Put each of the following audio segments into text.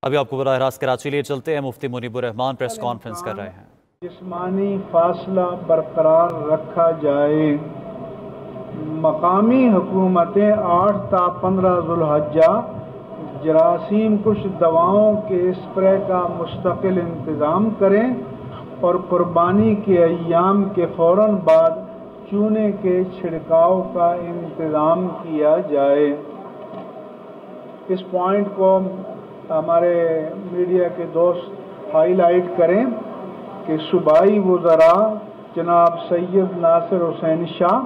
ابھی آپ کو براہ راست کراچی لیے چلتے ہیں۔ مفتی منیب الرحمان پریس کانفرنس کر رہے ہیں۔ جسمانی فاصلہ برقرار رکھا جائے۔ مقامی حکومتیں 8 تا 15 ذوالحجہ جراثیم کش دواؤں کے اسپرے کا مستقل انتظام کریں اور قربانی کے ایام کے فوراً بعد چونے کے چھڑکاؤ کا انتظام کیا جائے۔ اس پوائنٹ کو ہمارے میڈیا کے دوست ہائی لائٹ کریں کہ صوبائی وزراء جناب سید ناصر حسین شاہ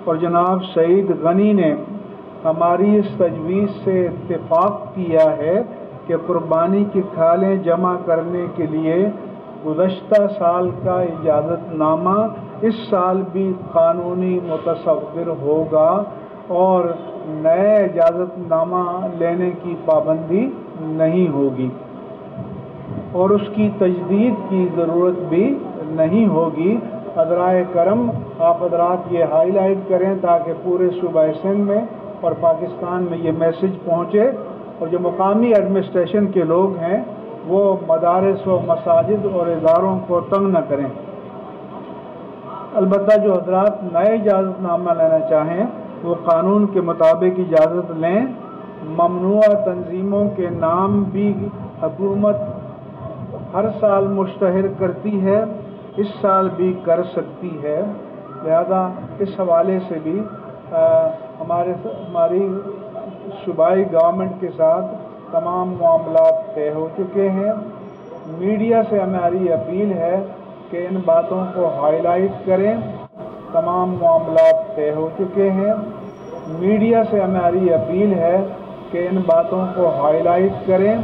اور جناب سعید غنی نے ہماری اس تجویز سے اتفاق کیا ہے کہ قربانی کی کھالیں جمع کرنے کے لیے گزشتہ سال کا اجازت نامہ اس سال بھی قانونی متصور ہوگا اور نئے اجازت نامہ لینے کی پابندی نہیں ہوگی اور اس کی تجدید کی ضرورت بھی نہیں ہوگی۔ عذرائے کرم آپ حضرات یہ ہائی لائٹ کریں تاکہ پورے صوبہ سندھ میں اور پاکستان میں یہ میسج پہنچے اور جو مقامی ایڈمنسٹریشن کے لوگ ہیں وہ مدارس و مساجد اور اداروں کو تنگ نہ کریں۔ البتہ جو حضرات نئے اجازت نامہ لینا چاہیں وہ قانون کے مطابق اجازت لیں۔ ممنوعہ تنظیموں کے نام بھی حکومت ہر سال مشتہر کرتی ہے، اس سال بھی کر سکتی ہے، لہذا اس حوالے سے بھی ہماری صوبائی گورنمنٹ کے ساتھ تمام معاملات طے ہو چکے ہیں۔ میڈیا سے ہماری اپیل ہے کہ ان باتوں کو ہائی لائٹ کریں۔ تمام معاملات طے ہو چکے ہیں۔ میڈیا سے ہماری اپیل ہے کہ ان باتوں کو ہائی لائٹ کریں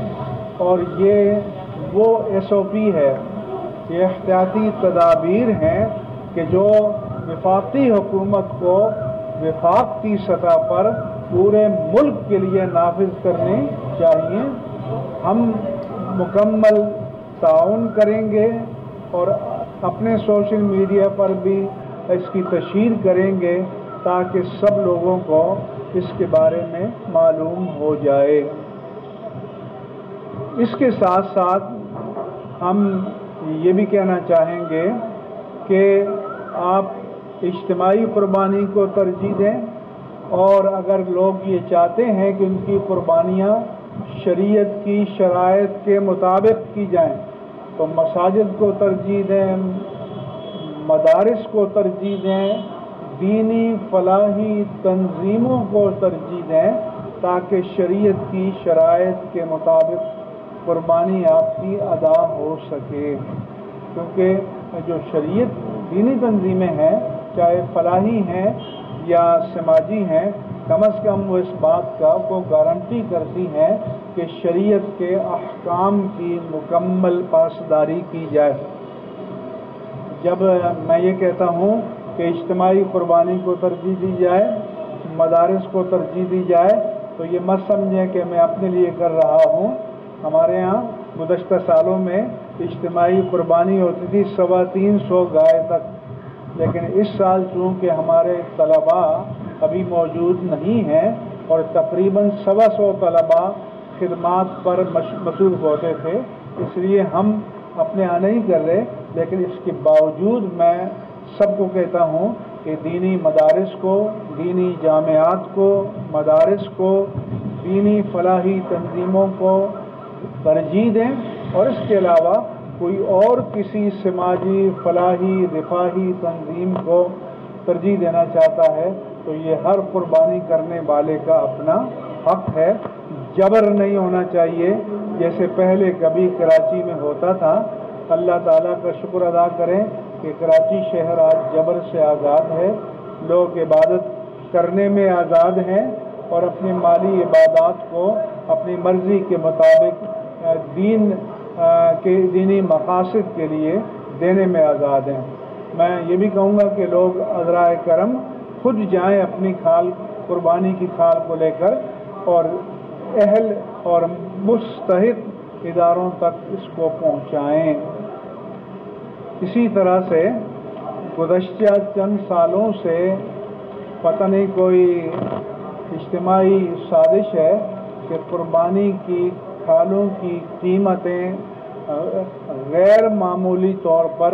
اور یہ وہ SOP ہے، یہ احتیاطی تدابیر ہیں کہ جو وفاقی حکومت کو وفاق کی سطح پر پورے ملک کے لیے نافذ کرنی چاہیے۔ ہم مکمل تعاون کریں گے اور اپنے سوشل میڈیا پر بھی اس کی تشہیر کریں گے تاکہ سب لوگوں کو اس کے بارے میں معلوم ہو جائے۔ اس کے ساتھ ساتھ ہم یہ بھی کہنا چاہیں گے کہ آپ اجتماعی قربانی کو ترجیح دیں اور اگر لوگ یہ چاہتے ہیں کہ ان کی قربانیاں شریعت کی شرائط کے مطابق کی جائیں تو مساجد کو ترجیح دیں، مدارس کو ترجیح دیں، دینی فلاحی تنظیموں کو ترجیح دیں تاکہ شریعت کی شرائط کے مطابق قربانی آپ کی ادا ہو سکے، کیونکہ جو شریعت دینی تنظیمیں ہیں چاہے فلاحی ہیں یا سماجی ہیں کم از کم وہ اس بات کا کو گارنٹی کرتی ہیں کہ شریعت کے احکام کی مکمل پاسداری کی جائے۔ جب میں یہ کہتا ہوں کہ اجتماعی قربانی کو ترجیح دی جائے، مدارس کو ترجیح دی جائے تو یہ مت سمجھیں کہ میں اپنے لیے کر رہا ہوں۔ ہمارے ہاں گزشتہ سالوں میں اجتماعی قربانی ہوتی تھی 350 گائے تک، لیکن اس سال چونکہ ہمارے طلباء ابھی موجود نہیں ہیں اور تقریباً 125 طلباء خدمات پر مصروف ہوتے تھے اس لیے ہم اپنے یہاں نہیں کر رہے، لیکن اس کے باوجود میں سب کو کہتا ہوں کہ دینی مدارس کو، دینی جامعات کو، مدارس کو، دینی فلاحی تنظیموں کو ترجیح دیں اور اس کے علاوہ کوئی اور کسی سماجی فلاحی رفاہی تنظیم کو ترجیح دینا چاہتا ہے تو یہ ہر قربانی کرنے والے کا اپنا حق ہے۔ جبر نہیں ہونا چاہیے جیسے پہلے کبھی کراچی میں ہوتا تھا۔ اللہ تعالیٰ کا شکر ادا کریں کہ کراچی شہر آج جبر سے آزاد ہے، لوگ عبادت کرنے میں آزاد ہیں اور اپنی مالی عبادات کو اپنی مرضی کے مطابق دینی مقاصد کے لیے دینے میں آزاد ہیں۔ میں یہ بھی کہوں گا کہ لوگ عذرائے کرم خود جائیں اپنی کھال قربانی کی کھال کو لے کر اور اہل اور مستحق اداروں تک اس کو پہنچائیں۔ اسی طرح سے گزشتہ چند سالوں سے پتہ نہیں کوئی اجتماعی سازش ہے کہ قربانی کی کھالوں کی قیمتیں غیر معمولی طور پر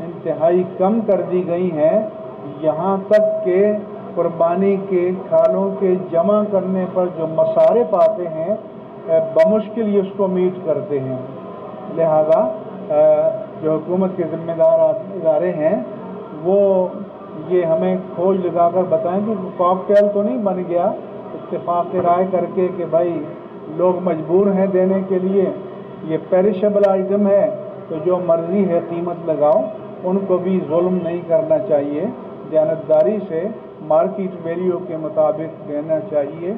انتہائی کم کر دی گئی ہیں، یہاں تک کہ قربانی کے کھالوں کے جمع کرنے پر جو مصارف آتے ہیں بمشکل یہ اس کو میٹ کرتے ہیں۔ لہذا جو حکومت کے ذمہ دار ادارے ہیں وہ یہ ہمیں کھوج لگا کر بتائیں کہ کاکٹیل تو نہیں بن گیا اتفاق رائے کر کے کہ بھائی لوگ مجبور ہیں دینے کے لیے، یہ پیرشبل آئٹم ہے تو جو مرضی ہے قیمت لگاؤ، ان کو بھی ظلم نہیں کرنا چاہیے، دیانتداری سے مارکیٹ ویلیو کے مطابق دینا چاہیے۔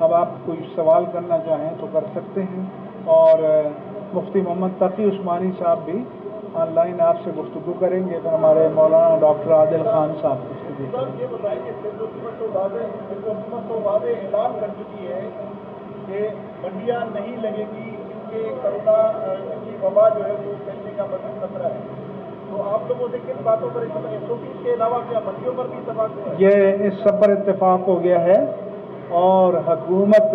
اب آپ کوئی سوال کرنا چاہیں تو کر سکتے ہیں، اور مفتی محمد تقی عثمانی صاحب بھی آن لائن آپ سے گفتگو کریں گے، پھر ہمارے مولانا ڈاکٹر عادل خان صاحب گفتگو کریں گے۔ یہ بتائیے کہ حکومت تو واضح اعلان کر چکی ہے کہ منڈیاں نہیں لگے گی، ان کے کرونا کی وبا جو ہے وہ پھیلنے کا مزید خطرہ ہے، تو آپ لوگوں سے کن باتوں پر SOPs کے علاوہ کیا منڈیوں پر بھی اتفاق ہوا ہے؟ یہ اس سب پر اتفاق ہو گیا ہے، اور حکومت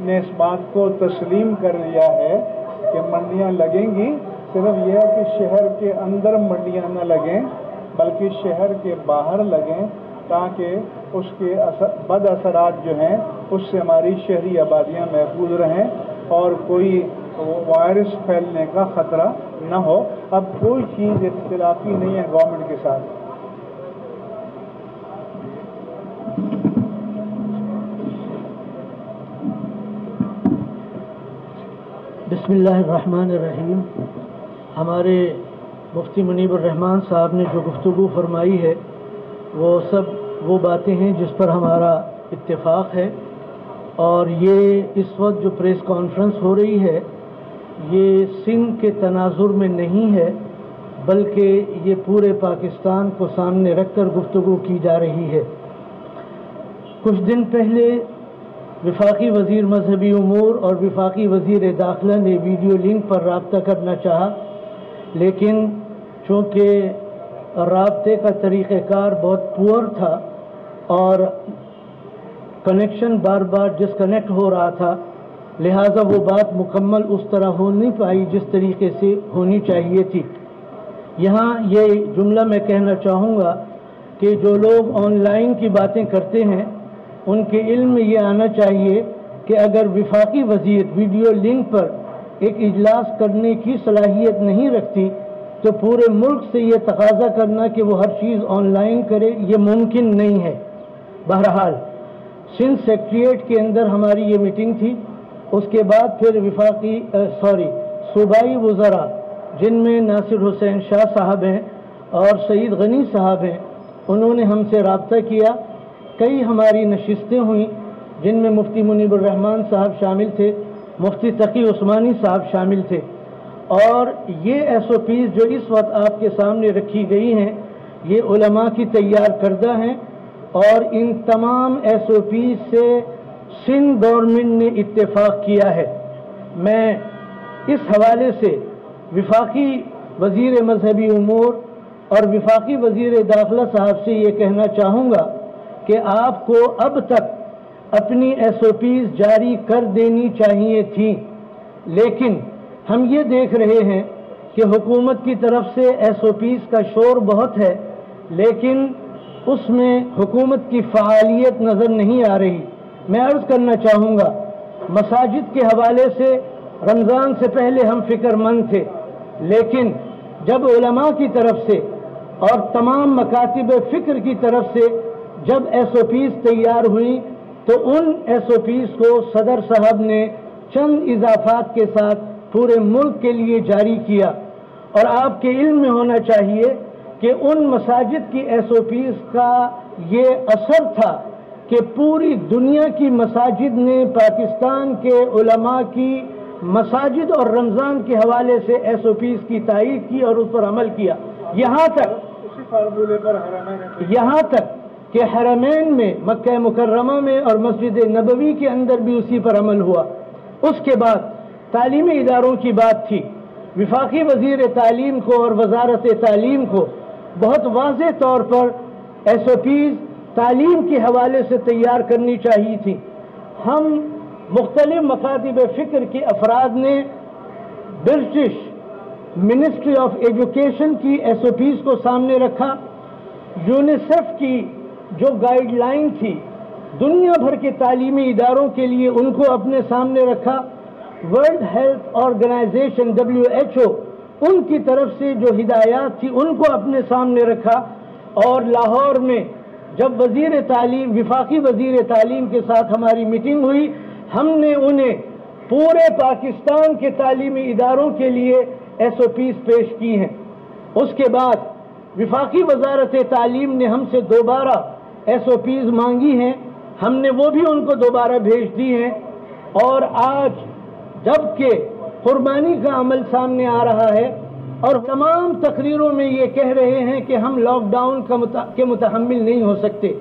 نے اس بات کو تسلیم کر لیا ہے کہ منڈیاں لگیں گی، صرف یہ ہے کہ شہر کے اندر منڈیاں نہ لگیں بلکہ شہر کے باہر لگیں، تاکہ اس کے بد اثرات جو ہیں اس سے ہماری شہری آبادیاں محفوظ رہیں اور کوئی وائرس پھیلنے کا خطرہ نہ ہو۔ اب کوئی چیز اختلافی نہیں ہے گورنمنٹ کے ساتھ۔ بسم اللہ الرحمن الرحیم۔ ہمارے مفتی منیب الرحمان صاحب نے جو گفتگو فرمائی ہے وہ سب وہ باتیں ہیں جس پر ہمارا اتفاق ہے، اور یہ اس وقت جو پریس کانفرنس ہو رہی ہے یہ سندھ کے تناظر میں نہیں ہے، بلکہ یہ پورے پاکستان کو سامنے رکھ کر گفتگو کی جا رہی ہے۔ کچھ دن پہلے وفاقی وزیر مذہبی امور اور وفاقی وزیر داخلہ نے ویڈیو لنک پر رابطہ کرنا چاہا، لیکن چونکہ رابطے کا طریقہ کار بہت پور تھا اور کنیکشن بار بار ڈسکنیکٹ ہو رہا تھا، لہٰذا وہ بات مکمل اس طرح ہو نہیں پائی جس طریقے سے ہونی چاہیے تھی۔ یہاں یہ جملہ میں کہنا چاہوں گا کہ جو لوگ آن لائن کی باتیں کرتے ہیں ان کے علم میں یہ آنا چاہیے کہ اگر وفاقی وزیر ویڈیو لنک پر ایک اجلاس کرنے کی صلاحیت نہیں رکھتی تو پورے ملک سے یہ تقاضا کرنا کہ وہ ہر چیز آن لائن کرے یہ ممکن نہیں ہے۔ بہرحال سندھ سیکریٹریٹ کے اندر ہماری یہ میٹنگ تھی، اس کے بعد پھر صوبائی وزراء جن میں ناصر حسین شاہ صاحب ہیں اور سعید غنی صاحب ہیں، انہوں نے ہم سے رابطہ کیا، کئی ہماری نشستیں ہوئیں جن میں مفتی منیب الرحمان صاحب شامل تھے، مفتی تقی عثمانی صاحب شامل تھے، اور یہ SOPs جو اس وقت آپ کے سامنے رکھی گئی ہیں یہ علماء کی تیار کردہ ہیں، اور ان تمام SOPs سے سندھ گورنمنٹ نے اتفاق کیا ہے۔ میں اس حوالے سے وفاقی وزیر مذہبی امور اور وفاقی وزیر داخلہ صاحب سے یہ کہنا چاہوں گا کہ آپ کو اب تک اپنی SOPs جاری کر دینی چاہیے تھیں، لیکن ہم یہ دیکھ رہے ہیں کہ حکومت کی طرف سے SOPs کا شور بہت ہے، لیکن اس میں حکومت کی فعالیت نظر نہیں آ رہی۔ میں عرض کرنا چاہوں گا مساجد کے حوالے سے رمضان سے پہلے ہم فکر مند تھے، لیکن جب علماء کی طرف سے اور تمام مکاتب فکر کی طرف سے جب SOPs تیار ہوئی تو ان SOPs کو صدر صاحب نے چند اضافات کے ساتھ پورے ملک کے لیے جاری کیا، اور آپ کے علم میں ہونا چاہیے کہ ان مساجد کی SOPs کا یہ اثر تھا کہ پوری دنیا کی مساجد نے پاکستان کے علماء کی مساجد اور رمضان کے حوالے سے SOPs کی تائید کی اور اس پر عمل کیا، یہاں تک کہ حرمین میں مکہ مکرمہ میں اور مسجد نبوی کے اندر بھی اسی پر عمل ہوا۔ اس کے بعد تعلیمی اداروں کی بات تھی، وفاقی وزیر تعلیم کو اور وزارت تعلیم کو بہت واضح طور پر SOPs تعلیم کے حوالے سے تیار کرنی چاہیے تھی۔ ہم مختلف مکاتب فکر کے افراد نے برٹش منسٹری آف ایجوکیشن کی SOPs کو سامنے رکھا، یونیسیف کی جو گائیڈ لائن تھی دنیا بھر کے تعلیمی اداروں کے لیے ان کو اپنے سامنے رکھا، ورلڈ ہیلتھ آرگنائزیشن WHO ان کی طرف سے جو ہدایات تھی ان کو اپنے سامنے رکھا، اور لاہور میں جب وزیر تعلیم وفاقی وزیر تعلیم کے ساتھ ہماری میٹنگ ہوئی، ہم نے انہیں پورے پاکستان کے تعلیمی اداروں کے لیے SOPs پیش کی ہیں۔ اس کے بعد وفاقی وزارت تعلیم نے ہم سے دوبارہ SOPs مانگی ہیں، ہم نے وہ بھی ان کو دوبارہ بھیج دی ہیں، اور آج جبکہ قربانی کا عمل سامنے آ رہا ہے اور تمام تقریروں میں یہ کہہ رہے ہیں کہ ہم لاک ڈاؤن کے متحمل نہیں ہو سکتے،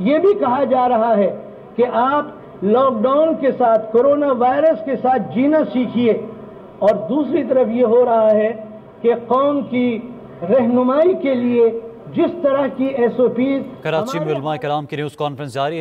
یہ بھی کہا جا رہا ہے کہ آپ لاک ڈاؤن کے ساتھ کرونا وائرس کے ساتھ جینا سیکھیے، اور دوسری طرف یہ ہو رہا ہے کہ قوم کی رہنمائی کے لیے جس طرح کی SOPs کراچی میں علماء کرام کی نیوز کانفرنس جاری ہے۔